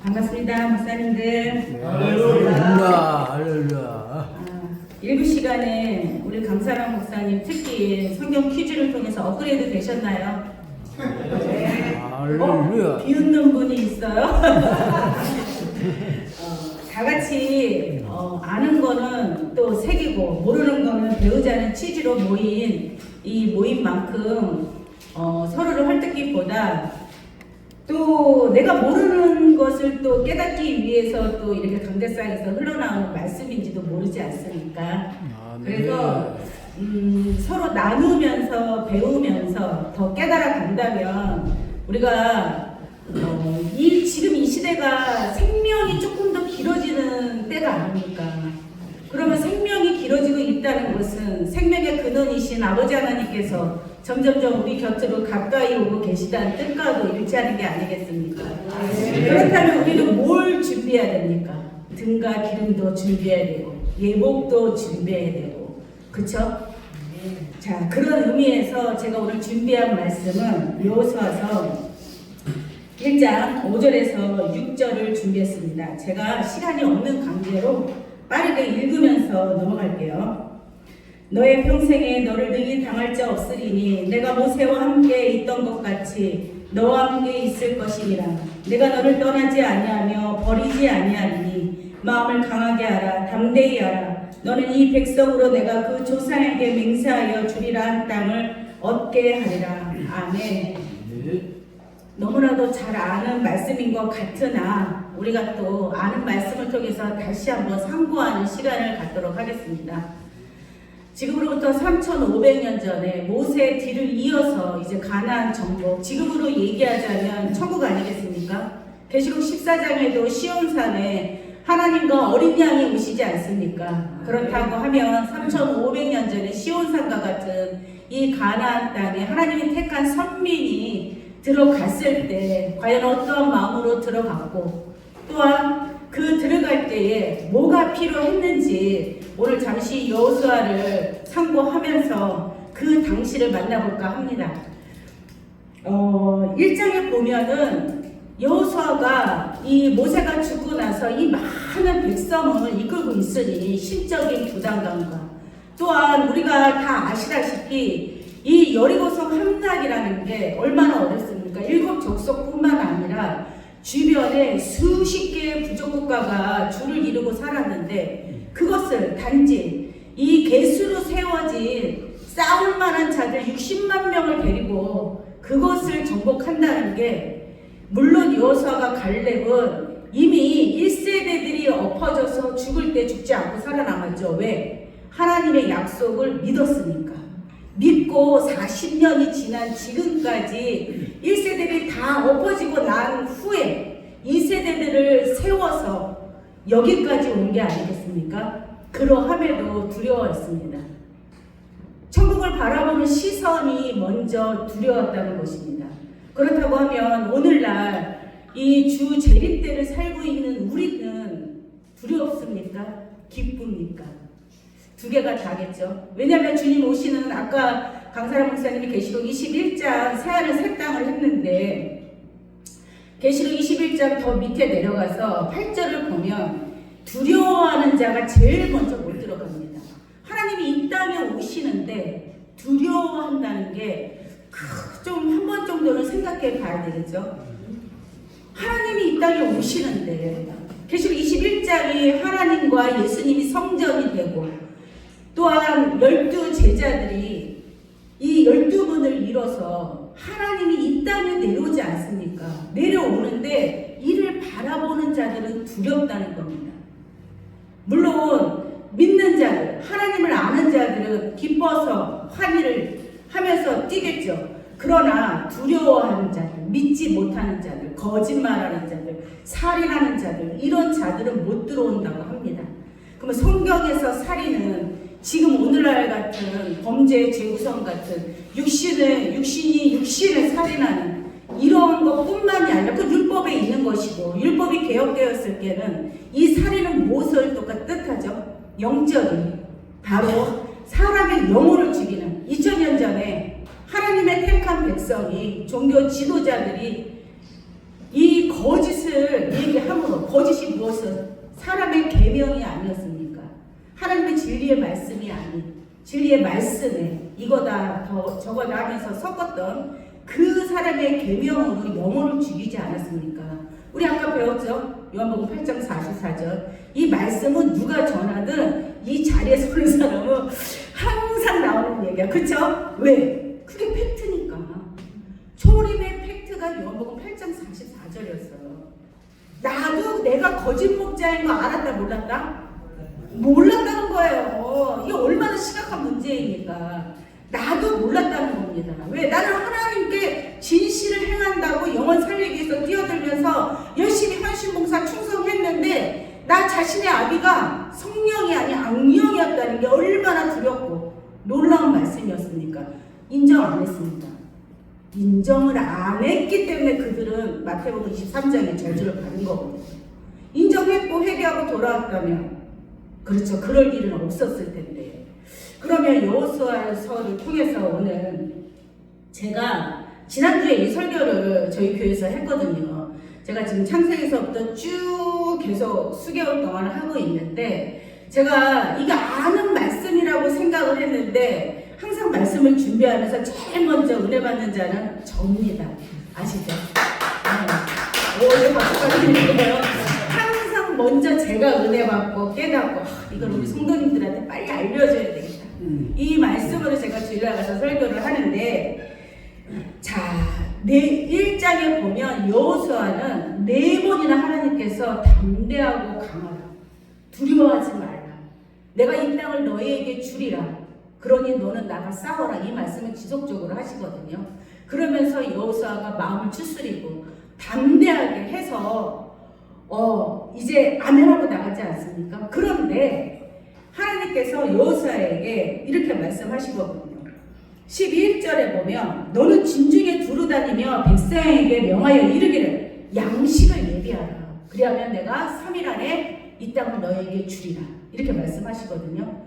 반갑습니다, 목사님들. 할렐루야, 할렐루야. 일부 시간에 우리 강사랑 목사님 특히 성경 퀴즈를 통해서 업그레이드 되셨나요? 네. 할렐루야. 비웃는 분이 있어요. 다 같이 아는 거는 또 새기고 모르는 거는 배우자는 취지로 모인 이 모임만큼 서로를 헐뜯기보다 또 내가 모르는 것을 또 깨닫기 위해서 또 이렇게 강대상에서 흘러나오는 말씀인지도 모르지 않습니까? 그래서 서로 나누면서 배우면서 더 깨달아 간다면 우리가 지금 이 시대가 생명이 조금 더 길어지는 때가 아닙니까? 그러면 생명이 길어지고 있다는 것은 생명의 근원이신 아버지 하나님께서 점점점 우리 곁으로 가까이 오고 계시다는 뜻과도 일치하는 게 아니겠습니까? 그렇다면 우리는 뭘 준비해야 됩니까? 등과 기름도 준비해야 되고 예복도 준비해야 되고 그쵸? 자, 그런 의미에서 제가 오늘 준비한 말씀은 여호수아서 1장 5절에서 6절을 준비했습니다. 제가 시간이 없는 관계로 빠르게 읽으면서 넘어갈게요. 너의 평생에 너를 능히 당할 자 없으리니 내가 모세와 함께 있던 것 같이 너와 함께 있을 것이니라. 내가 너를 떠나지 아니하며 버리지 아니하리니 마음을 강하게 하라. 담대히 하라. 너는 이 백성으로 내가 그 조상에게 맹세하여 주리라 한 땅을 얻게 하리라. 아멘. 너무나도 잘 아는 말씀인 것 같으나 우리가 또 아는 말씀을 통해서 다시 한번 상고하는 시간을 갖도록 하겠습니다. 지금으로부터 3,500년 전에 모세의 뒤를 이어서 이제 가나안 정복, 지금으로 얘기하자면 천국 아니겠습니까? 계시록 14장에도 시온산에 하나님과 어린 양이 오시지 않습니까? 그렇다고 하면 3,500년 전에 시온산과 같은 이 가나안 땅에 하나님이 택한 선민이 들어갔을 때 과연 어떠한 마음으로 들어갔고 또한 그 들어갈 때에 뭐가 필요했는지 오늘 잠시 여호수아를 참고하면서 그 당시를 만나볼까 합니다. 1장에 보면은 여호수아가 이 모세가 죽고 나서 이 많은 백성을 이끌고 있으니 심적인 부담감과 또한 우리가 다 아시다시피 이 여리고성 함락이라는 게 얼마나 어렵습니까? 7족속뿐만 아니라 주변에 수십 개의 부족국가가 줄을 이루고 살았는데 그것을 단지 이 개수로 세워진 싸울 만한 자들 60만 명을 데리고 그것을 정복한다는 게 물론 여호수아가 갈렙은 이미 1세대들이 엎어져서 죽을 때 죽지 않고 살아남았죠. 왜? 하나님의 약속을 믿었으니까. 믿고 40년이 지난 지금까지 1세대들이 다 엎어지고 난 후에 2세대들을 세워서 여기까지 온 게 아니겠습니까? 그러함에도 두려워했습니다. 천국을 바라보는 시선이 먼저 두려웠다는 것입니다. 그렇다고 하면 오늘날 이 주 재림 때를 살고 있는 우리는 두렵습니까? 기쁩니까? 두 개가 다겠죠. 왜냐하면 주님 오시는 아까 강사람 목사님이 계시록 21장 새하늘 새 땅을 했는데 계시록 21장 더 밑에 내려가서 8절을 보면 두려워하는 자가 제일 먼저 못 들어갑니다. 하나님이 이 땅에 오시는데 두려워한다는 게 좀 한 번 정도는 생각해 봐야 되겠죠. 하나님이 이 땅에 오시는데 계시록 21장이 하나님과 예수님이 성전이 되고 또한 12 제자들이 이 12문을 이뤄서 하나님이 이 땅에 내려오지 않습니까? 내려오는데 이를 바라보는 자들은 두렵다는 겁니다. 물론 믿는 자들, 하나님을 아는 자들은 기뻐서 환희를 하면서 뛰겠죠. 그러나 두려워하는 자들, 믿지 못하는 자들, 거짓말하는 자들, 살인하는 자들 이런 자들은 못 들어온다고 합니다. 그러면 성경에서 살인은 지금 오늘날 같은 범죄 재구성 같은 육신이 육신을 살인하는 이런 것뿐만이 아니라 그 율법에 있는 것이고 율법이 개혁되었을 때는 이 살인은 무엇을 뜻하죠? 영적인 바로 사람의 영혼을 죽이는 2000년 전에 하나님의 택한 백성이 종교 지도자들이 이 이 거짓을 얘기함으로 거짓이 무엇은 사람의 계명이 아니었습니까? 하나님의 진리의 말씀이 아닌 진리의 말씀에 이거다 저거다 하면서 섞었던 그 사람의 계명으로 영혼을 죽이지 않았습니까? 우리 아까 배웠죠? 요한복음 8장 44절. 이 말씀은 누가 전하든 이 자리에 서는 사람은 항상 나오는 얘기야. 그쵸? 왜? 그게 팩트니까. 초림의 팩트가 요한복음 8장 44절이었어요. 나도 내가 거짓 목자인 거 알았다 몰랐다? 몰랐다는 거예요. 이게 얼마나 심각한 문제입니까? 나도 몰랐다는 겁니다. 왜? 나는 하나님께 진실을 행한다고 영혼 살리기 위해서 뛰어들면서 열심히 헌신봉사 충성했는데 나 자신의 아비가 성령이 아닌 악령이었다는 게 얼마나 두렵고 놀라운 말씀이었습니까? 인정 안 했습니다. 인정을 안 했기 때문에 그들은 마태복음 23장에 저주를 받은 거거든요. 인정했고 회개하고 돌아왔다면 그렇죠. 그럴 일은 없었을 텐데. 그러면 여호수아서를 통해서 오늘 제가 지난주에 이 설교를 저희 교회에서 했거든요. 제가 지금 창세기서부터 쭉 계속 수개월 동안 하고 있는데 제가 이거 아는 말씀이라고 생각을 했는데 항상 말씀을 준비하면서 제일 먼저 은혜 받는 자는 저입니다. 아시죠? 네. 박수까지 드릴게요. 항상 먼저 제가 은혜 받고 깨닫고 이걸 우리 성도님들한테 빨리 알려줘야 되겠다. 이 말씀으로 제가 주일에 가서 설교를 하는데 자, 1장에 보면 여호수아는 4번이나 하나님께서 담대하고 강하라. 두려워하지 말라. 내가 이 땅을 너희에게 주리라. 그러니 너는 나가 싸워라. 이 말씀을 지속적으로 하시거든요. 그러면서 여호수아가 마음을 추스리고 담대하게 해서 이제 아멘하고 나가지 않습니까? 그런데 하나님께서 여호수아에게 이렇게 말씀하시거든요. 12절에 보면 너는 진중에 두루 다니며 백성에게 명하여 이르기를 양식을 예비하라. 그리하면 내가 3일 안에 이 땅을 너에게 주리라. 이렇게 말씀하시거든요.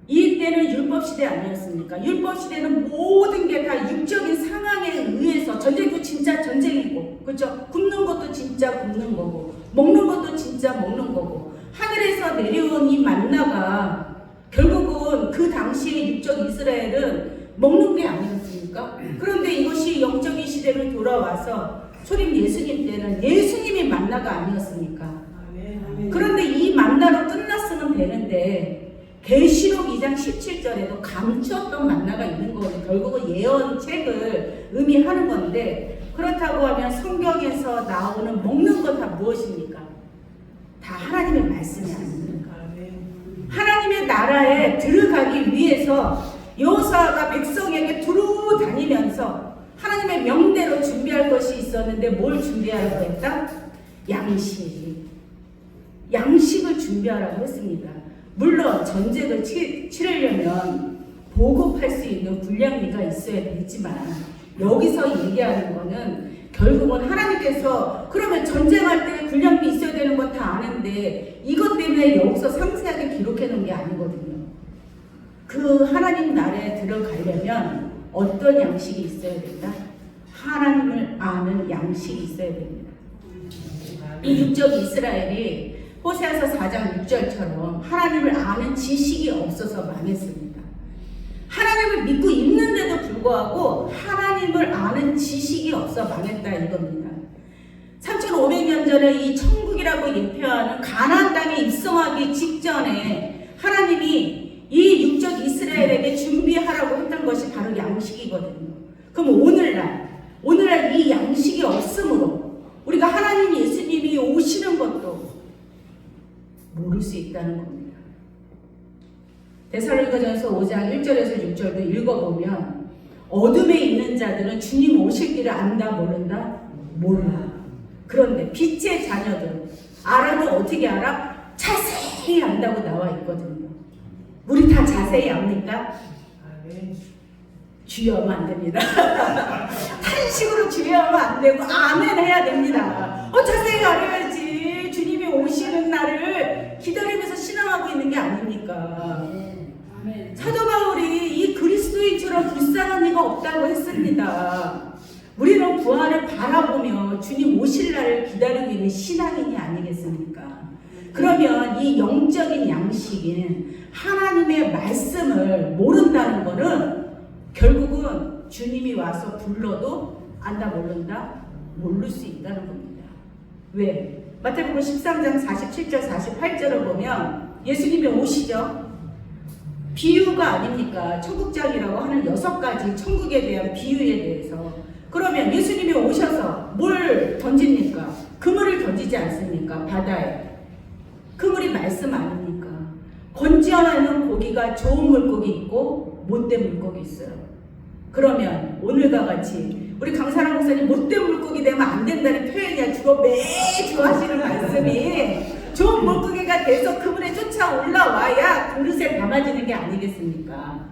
이때는 율법시대 아니었습니까? 율법시대는 모든 게 다 육적인 상황에 의해서 전쟁도 진짜 전쟁이고 그렇죠? 굶는 것도 진짜 굶는 거고 먹는 것도 진짜 먹는 거고 하늘에서 내려온 이 만나가 결국은 그 당시에 육적 이스라엘은 먹는 게 아니었습니까? 그런데 이것이 영적인 시대로 돌아와서 초림 예수님 때는 예수님이 만나가 아니었습니까? 그런데 이 만나로 끝났으면 되는데 계시록 2장 17절에도 감추었던 만나가 있는 거거든요. 결국은 예언책을 의미하는 건데 그렇다고 하면 성경에서 나오는 먹는 건 다 무엇입니까? 다 하나님의 말씀이 아닙니까? 하나님의 나라에 들어가기 위해서 여호수아가 백성에게 두루 다니면서 하나님의 명대로 준비할 것이 있었는데 뭘 준비하라고 했다? 양식을 준비하라고 했습니다. 물론 전쟁을 치르려면 보급할 수 있는 군량미가 있어야 되지만 여기서 얘기하는 거는 결국은 하나님께서 그러면 전쟁할 때 군량미 있어야 되는 건 다 아는데 이것 때문에 여기서 상세하게 기록해 놓은 게 아니거든요. 그 하나님 나라에 들어가려면 어떤 양식이 있어야 된다? 하나님을 아는 양식이 있어야 됩니다. 이 육적 이스라엘이 호세아서 4장 6절처럼 하나님을 아는 지식이 없어서 망했습니다. 하나님을 믿고 있는데도 불구하고 하나님을 아는 지식이 없어 망했다 이겁니다. 3500년 전에 이 천국이라고 예표하는 가나안 땅에 입성하기 직전에 하나님이 이 육적 이스라엘에게 준비하라고 했던 것이 바로 양식이거든요. 그럼 오늘날 이 양식이 없으므로 우리가 하나님 예수님이 오시는 것도 모를 수 있다는 겁니다. 데살로니가전서 5장 1절에서 6절도 읽어보면 어둠에 있는 자들은 주님 오실 길을 안다 모른다? 몰라. 그런데 빛의 자녀들은 알아도 어떻게 알아? 자세히 안다고 나와 있거든요. 우리 다 자세히 압니까? 주여하면 안 됩니다. 탄식으로 주여하면 안 되고 아멘 해야 됩니다. 자세히 알아야지. 주님이 오시는 날을 기다리면서 신앙하고 있는 게 아닙니까? 사도 바울이 이 그리스도인처럼 불쌍한 이가 없다고 했습니다. 우리는 부활을 바라보며 주님 오실 날을 기다리고 있는 신앙인이 아니겠습니까? 그러면 이 영적인 양식인 하나님의 말씀을 모른다는 것은 결국은 주님이 와서 불러도 안다 모른다 모를 수 있다는 겁니다. 왜? 마태복음 13장 47절 48절을 보면 예수님이 오시죠. 비유가 아닙니까? 천국장이라고 하는 6가지 천국에 대한 비유에 대해서. 그러면 예수님이 오셔서 뭘 던집니까? 그물을 던지지 않습니까? 바다에. 그물이 말씀 아닙니까? 건지어나는 고기가 좋은 물고기 있고 못된 물고기 있어요. 그러면 오늘과 같이 우리 강사랑 목사님 못된 물고기 되면 안 된다는 표현이야. 주로 매주 하시는 말씀이 좋은 물고기가 돼서 그물에 쫓아 올라와야 그릇에 담아지는 게 아니겠습니까?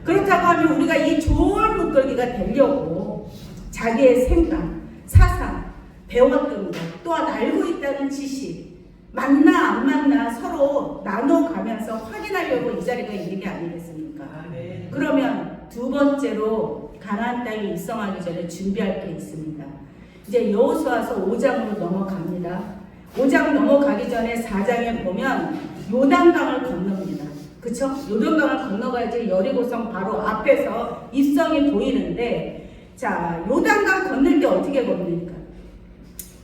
그렇다고 하면 우리가 이 좋은 물고기가 되려고 자기의 생각, 사상, 배웠던 것, 또한 알고 있다는 지식, 맞나 안 맞나 서로 나눠가면서 확인하려고 이 자리가 있는 게 아니겠습니까? 그러면 두 번째로 가나안 땅에 입성하기 전에 준비할 게 있습니다. 이제 여호수아서 5장으로 넘어갑니다. 5장 넘어가기 전에 4장에 보면 요단강을 건넙니다. 그쵸? 요단강을 건너가야지 여리고성 바로 앞에서 입성이 보이는데, 자, 요단강 건널 때 어떻게 건립니까?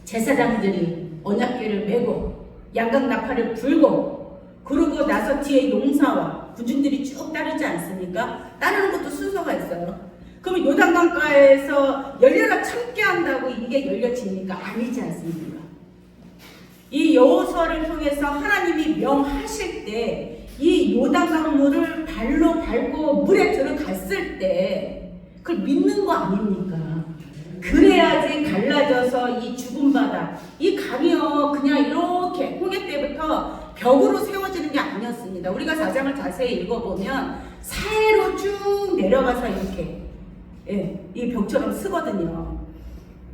제사장들이 언약궤를 메고 양각 나팔을 불고, 그러고 나서 뒤에 용사와 군중들이 쭉 따르지 않습니까? 따르는 것도 순서가 있어요. 그럼 요단강가에서 열려라 참게 한다고 이게 열려집니까? 아니지 않습니까? 이 여호수아를 통해서 하나님이 명하실 때 이 요단강 물을 발로 밟고 물에 들어갔을 때 그걸 믿는 거 아닙니까? 그래야지 갈라져서 이 죽은 바다, 이 강이요 그냥 이렇게 홍해 때부터 벽으로 세워지는 게 아니었습니다. 우리가 4장을 자세히 읽어보면 사해로 쭉 내려가서 이렇게 이 벽처럼 쓰거든요.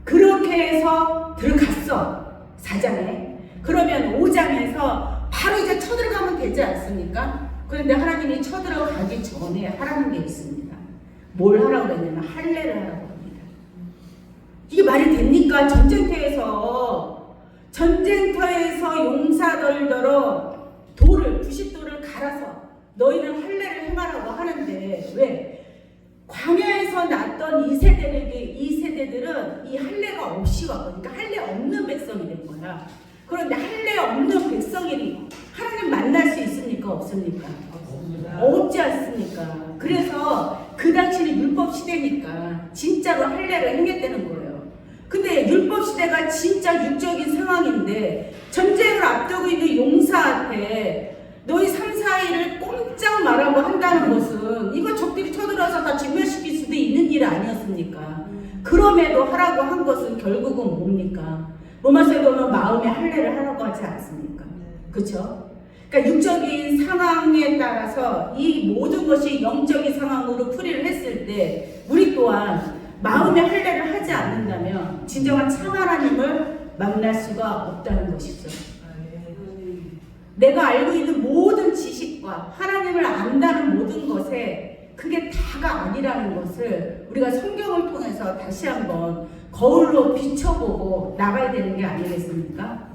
그렇게 해서 들어갔어 4장에. 그러면 5장에서 바로 이제 쳐들어가면 되지 않습니까? 그런데 하나님이 쳐들어가기 전에 하라는 게 있습니다. 뭘 하라고 그랬냐면 할례를 하라고 합니다. 이게 말이 됩니까? 전쟁터에서 용사들더러 돌을 90돌을 갈아서 너희는 할례를 행하라고 하는데 왜? 광야에서 났던 이 세대들은 이 할례가 없이 왔거든요. 그러니까 할례 없는 백성이 된 거야. 그런데 할례 없는 백성이 하나님 만날 수 있습니까? 없습니까? 없지 않습니까? 그래서 그 당시는 율법 시대니까 진짜로 할례를 행했다는 거예요. 근데 율법 시대가 진짜 육적인 상황인데 전쟁을 앞두고 있는 용사한테 너희 3, 4일을 꼼짝 말라고 한다는 것은 이거 적들이 쳐들어서 다 진멸시킬 수도 있는 일 아니었습니까? 그럼에도 하라고 한 것은 결국은 뭡니까? 로마서에 보면 마음의 할례를 하라고 하지 않습니까? 그렇죠? 그러니까 육적인 상황에 따라서 이 모든 것이 영적인 상황으로 풀이를 했을 때 우리 또한 마음의 할례를 하지 않는다면 진정한 참 하나님을 만날 수가 없다는 것이죠. 내가 알고 있는 모든 지식과 하나님을 안다는 모든 것에 그게 다가 아니라는 것을 우리가 성경을 통해서 다시 한번 거울로 비춰보고 나가야 되는 게 아니겠습니까?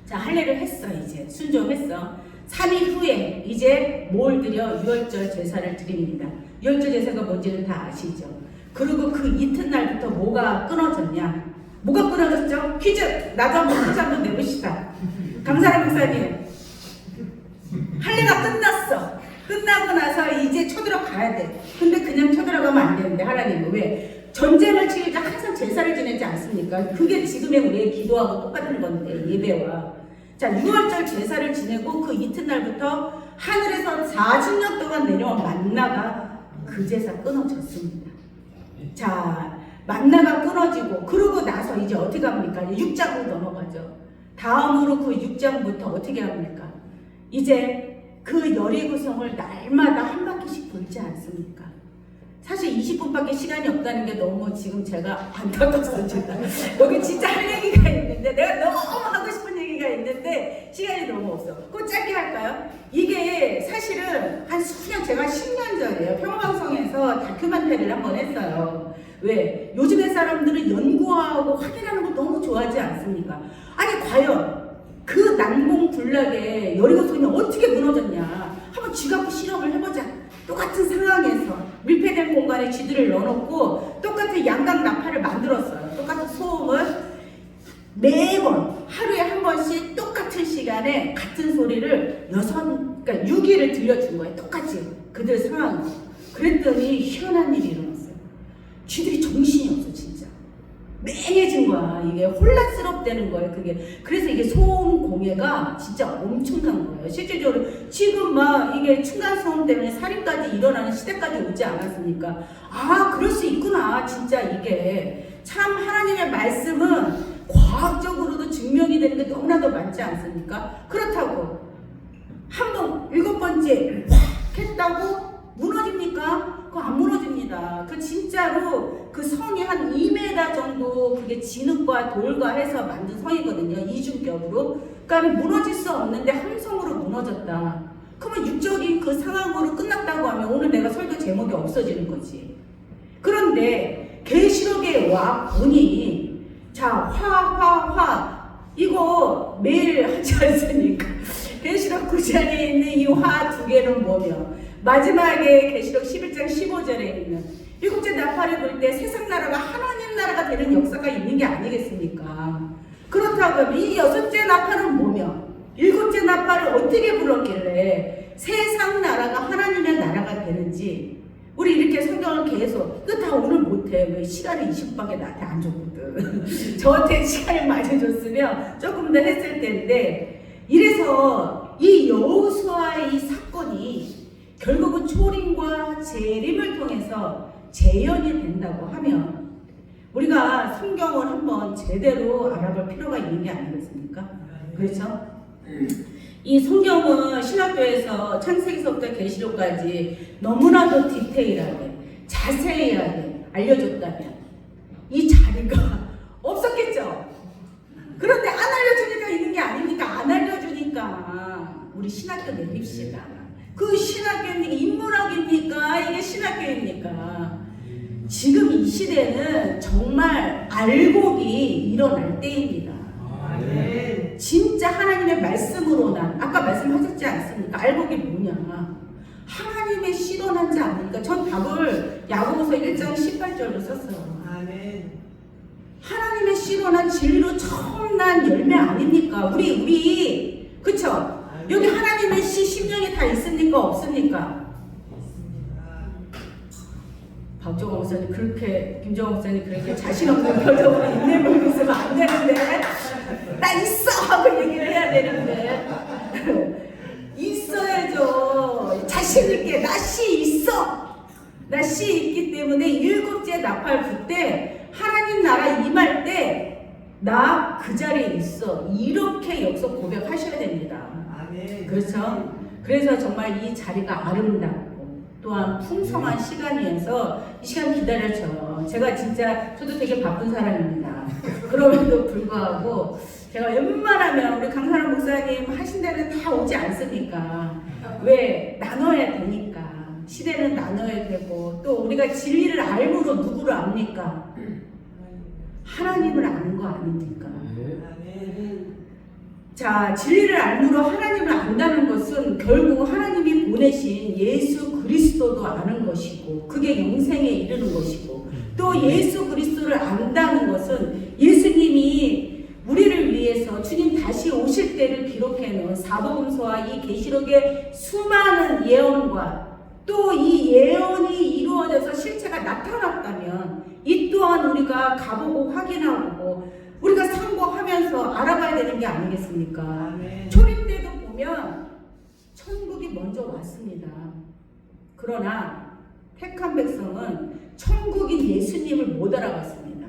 자, 할례를 했어. 이제 순종했어. 3일 후에 이제 뭘 드려? 유월절 제사를 드립니다. 유월절 제사가 뭔지는 다 아시죠? 그리고 그 이튿날부터 뭐가 끊어졌냐? 뭐가 끊어졌죠? 퀴즈! 나도 한번 퀴즈 한번 내봅시다. 강사랑 목사님, 할례가 끝났어. 끝나고 나서 이제 쳐들어가야 돼. 근데 그냥 쳐들어가면 안 되는데 하나님은 왜? 전쟁을 치르자 항상 제사를 지내지 않습니까? 그게 지금의 우리의 기도하고 똑같은 건데 예배와. 자, 6월절 제사를 지내고 그 이튿날부터 하늘에서 40년 동안 내려온 만나가 그 제사 끊어졌습니다. 자, 만나가 끊어지고 그러고 나서 이제 어떻게 합니까? 6장으로 넘어가죠. 다음으로 그 6장부터 어떻게 합니까? 이제 그 여리고성을 날마다 한 바퀴씩 돌지 않습니까? 사실 20분밖에 시간이 없다는 게 너무 지금 제가 안타깝습니다. 여기 진짜 할 얘기가 있는데 내가 너무 하고 싶은 얘기가 있는데 되는데 시간이 너무 없어. 그거 짧게 할까요? 이게 사실은 한 수년, 제가 10년 전에요. 평화방송에서 다큐멘터리를 한번 했어요. 왜? 요즘의 사람들은 연구하고 확인하는 거 너무 좋아하지 않습니까? 아니 과연 그 난공불락의 여리고성이 어떻게 무너졌냐 한번 쥐 갖고 실험을 해보자. 똑같은 상황에서 밀폐된 공간에 쥐들을 넣어놓고 똑같은 양각 나팔을 만들었어요. 똑같은 소음을 매번 하루에 한 번씩 똑같은 시간에 같은 소리를 그러니까 6일을 들려준 거예요. 똑같이 그들 상황. 그랬더니 희한한 일이 일어났어요. 쥐들이 정신이 없어 진짜. 맹해진 거야. 이게 혼란스럽다는 거예요. 그게. 그래서 이게 소음 공해가 진짜 엄청난 거예요. 실질적으로 지금 막 이게 층간소음 때문에 살인까지 일어나는 시대까지 오지 않았습니까? 아, 그럴 수 있구나. 진짜 이게 참 하나님의 말씀은 과학적으로도 증명이 되는 게 너무나도 많지 않습니까? 그렇다고 한번 7번째 확 했다고 무너집니까? 그거 안 무너집니다. 그 진짜로 그 성이 한 2m 정도 그게 진흙과 돌과 해서 만든 성이거든요. 이중격으로. 그러니까 무너질 수 없는데 함성으로 무너졌다. 그러면 육적인 그 상황으로 끝났다고 하면 오늘 내가 설교 제목이 없어지는 거지. 그런데 계시록에 와 보니 자, 화 이거 매일 하지 않습니까? 계시록 9장에 있는 이 화 두 개는 뭐며 마지막에 계시록 11장 15절에 있는 7째 나팔을 불 때 세상 나라가 하나님 나라가 되는 역사가 있는 게 아니겠습니까? 그렇다고 하면 이 6째 나팔은 뭐며 7째 나팔을 어떻게 불었길래 세상 나라가 하나님의 나라가 되는지 우리 이렇게 성경을 계속 이거 다 오늘 못해. 왜 시간이 20분밖에 나한테 안 줬거든. 저한테 시간을 많이 줬으면 조금 더 했을 텐데 이래서 이 여호수아의 이 사건이 결국은 초림과 재림을 통해서 재현이 된다고 하면 우리가 성경을 한번 제대로 알아볼 필요가 있는 게 아니겠습니까? 그렇죠? 이 성경은 신학교에서 창세기서부터 계시록까지 너무나도 디테일하게 자세하게 알려줬다면 이 자리가 없었겠죠. 그런데 안 알려주니까 있는 게 아닙니까? 안 알려주니까 우리 신학교 내립시다. 그 신학교입니까? 인문학입니까? 이게 신학교입니까? 지금 이 시대는 정말 알곡이 일어날 때입니다. 진짜 하나님의 말씀으로난 아까 말씀하셨지 않습니까? 알곡이 뭐냐? 하나님의 씨로 난지 아닙니까? 전 답을 야고보서 1장 18절로 썼어요. 하나님의 씨로 난 진리로 처음 난 열매 아닙니까? 우리 그쵸? 여기 하나님의 씨 심령이 다 있습니까? 없습니까? 박정호 목사님 그렇게 김정호 목사님 그렇게 자신 없는 표정으로 인내하고 있으면 안 되는데 나 있어 하고 얘기를 해야 되는데 있어야죠. 자신 있게 나 씨 있어. 나 씨 있기 때문에 7째 나팔 불 때 하나님 나라 임할 때 나 그 자리에 있어. 이렇게 역석 고백하셔야 됩니다. 그렇죠? 그래서 정말 이 자리가 아름답고 또한 풍성한 시간이어서 이 시간 기다려줘요. 제가 진짜 저도 되게 바쁜 사람입니다. 그럼에도 불구하고 제가 웬만하면 우리 강사람 목사님 하신 데는 다 오지 않습니까? 왜? 나눠야 되니까. 시대는 나눠야 되고 또 우리가 진리를 알므로 누구를 압니까? 하나님을 아는 거 아닙니까? 자, 진리를 알므로 하나님을 안다는 것은 결국 하나님이 보내신 예수 그리스도도 아는 것이고 그게 영생에 이르는 것이고 또 예수 그리스도를 안다는 것은 예수님이 우리를 위해서 주님 다시 오실 때를 기록해 놓은 사복음서와 이 계시록의 수많은 예언과 또 이 예언이 이루어져서 실체가 나타났다면 이 또한 우리가 가보고 확인하고 우리가 상고하면서 알아봐야 되는 게 아니겠습니까? 초림 때도 보면 천국이 먼저 왔습니다. 그러나 택한 백성은 천국인 예수님을 못 알아봤습니다.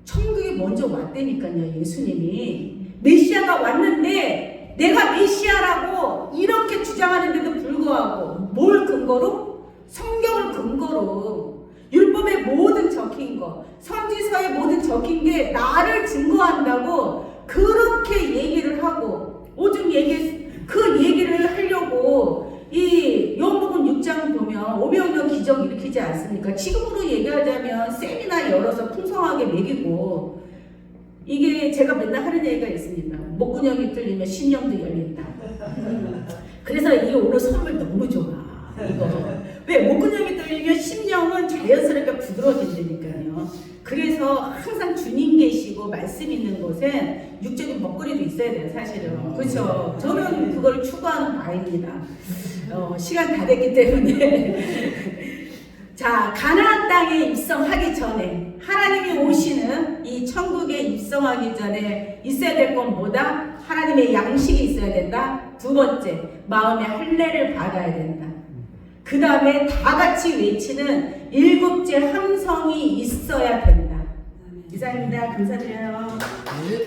천국이 먼저 왔다니까요. 예수님이 메시아가 왔는데 내가 메시아라고 이렇게 주장하는데도 불구하고 뭘 근거로? 성경을 근거로 율법의 모든 적힌 거, 선지서의 모든 적힌 게 나를 증거한다고 그렇게 얘기를 하고 오죽 그 얘기를 하려고 이 요한복음 6장 보면 오병이어 기적 일으키지 않습니까? 지금으로 얘기하자면 세미나 열어서 풍성하게 먹이고 이게 제가 맨날 하는 얘기가 있습니다. 목구멍이 뚫리면 심령도 열린다. 그래서 이 오늘 선물 너무 좋아. 이거 왜 목구멍이 뚫리면 심령은 자연스럽게 부드러워진다니까요. 그래서 항상 주님 계시고 말씀 있는 곳에 육적인 먹거리도 있어야 돼요, 사실은. 그렇죠. 저는 그걸 추구하는 바입니다. 시간 다 됐기 때문에 자, 가나안 땅에 입성하기 전에 하나님이 오시는 이 천국에 입성하기 전에 있어야 될 건 뭐다? 하나님의 양식이 있어야 된다. 두 번째, 마음의 할례를 받아야 된다. 그 다음에 다 같이 외치는 7째 함성이 있어야 된다. 이상입니다. 감사드려요. 네.